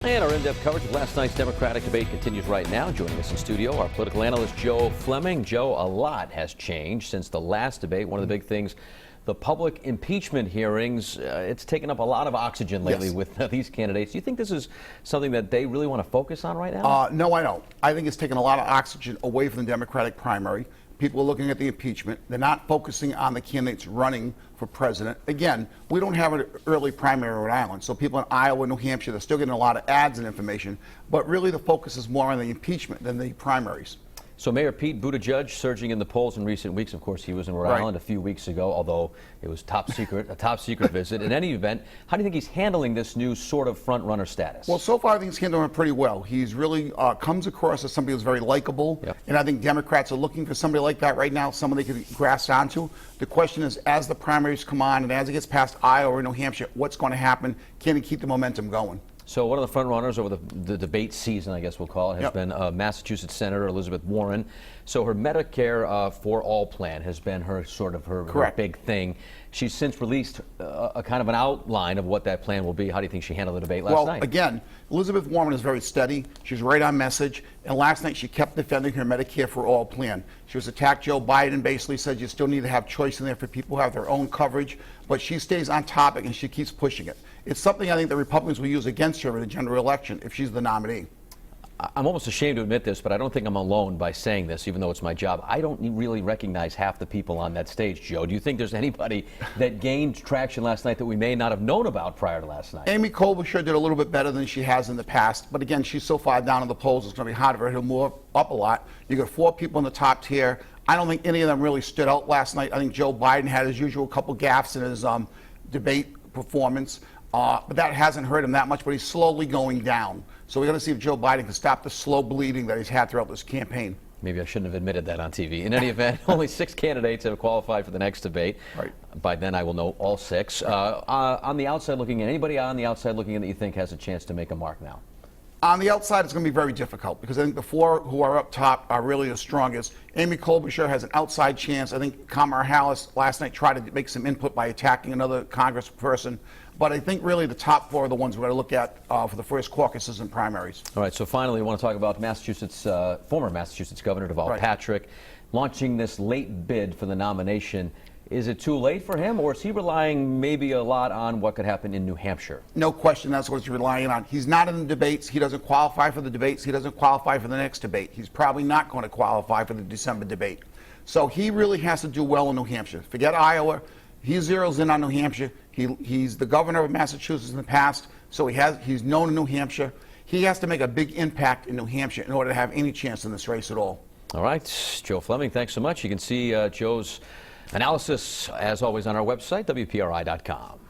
And our in-depth coverage of last night's Democratic debate continues right now. Joining us in studio, our political analyst, Joe Fleming. Joe, a lot has changed since the last debate. One of the big things, the public impeachment hearings, it's taken up a lot of oxygen lately with these candidates. Do you think this is something that they really want to focus on right now? No, I don't. I think it's taken a lot of oxygen away from the Democratic primary. People are looking at the impeachment. They're not focusing on the candidates running for president. Again, we don't have an early primary in Rhode Island, so people in Iowa, New Hampshire, they're still getting a lot of ads and information, but really the focus is more on the impeachment than the primaries. So Mayor Pete Buttigieg surging in the polls in recent weeks. Of course, he was in Rhode Island a few weeks ago, although it was top secret, a top secret visit. In any event, how do you think he's handling this new sort of front runner status? Well, so far I think he's handling it pretty well. He's really comes across as somebody who's very likable, and I think Democrats are looking for somebody like that right now, someone they could grasp onto. The question is, as the primaries come on and as it gets past Iowa or New Hampshire, what's going to happen? Can he keep the momentum going? So one of the front runners over the debate season, I guess we'll call it, has been Massachusetts Senator Elizabeth Warren. So her Medicare for All plan has been her her big thing. She's since released a kind of an outline of what that plan will be. How do you think she handled the debate last night? Well, again, Elizabeth Warren is very steady. She's right on message. And last night she kept defending her Medicare for All plan. She was attacked Joe Biden, basically said you still need to have choice in there for people who have their own coverage. But she stays on topic and she keeps pushing it. It's something I think the Republicans will use against her in the general election if she's the nominee. I'm almost ashamed to admit this, but I don't think I'm alone by saying this, even though it's my job. I don't really recognize half the people on that stage, Joe. Do you think there's anybody that gained traction last night that we may not have known about prior to last night? Amy Klobuchar did a little bit better than she has in the past, but again, she's so far down in the polls, it's going to be hard for her to move up a lot. You got 4 people in the top tier. I don't think any of them really stood out last night. I think Joe Biden had his usual couple gaffes in his debate performance. But that hasn't hurt him that much, but he's slowly going down. So we're going to see if Joe Biden can stop the slow bleeding that he's had throughout this campaign. Maybe I shouldn't have admitted that on TV. In any event, only 6 candidates have qualified for the next debate. Right. By then I will know all 6. On the outside looking in, anybody on the outside looking in that you think has a chance to make a mark now? On the outside, it's going to be very difficult because I think the 4 who are up top are really the strongest. Amy Klobuchar has an outside chance. I think Kamala Harris last night tried to make some input by attacking another congressperson. But I think really the top 4 are the ones we're going to look at for the first caucuses and primaries. All right, so finally, I want to talk about Massachusetts, former Massachusetts Governor Deval Patrick launching this late bid for the nomination. Is it too late for him, or is he relying maybe a lot on what could happen in New Hampshire? No question, that's what he's relying on. He's not in the debates. He doesn't qualify for the debates. He doesn't qualify for the next debate. He's probably not going to qualify for the December debate. So he really has to do well in New Hampshire. Forget Iowa. He zeroes in on New Hampshire. He's the governor of Massachusetts in the past, so he's known in New Hampshire. He has to make a big impact in New Hampshire in order to have any chance in this race at all. All right, Joe Fleming, thanks so much. You can see Joe's analysis, as always, on our website, WPRI.com.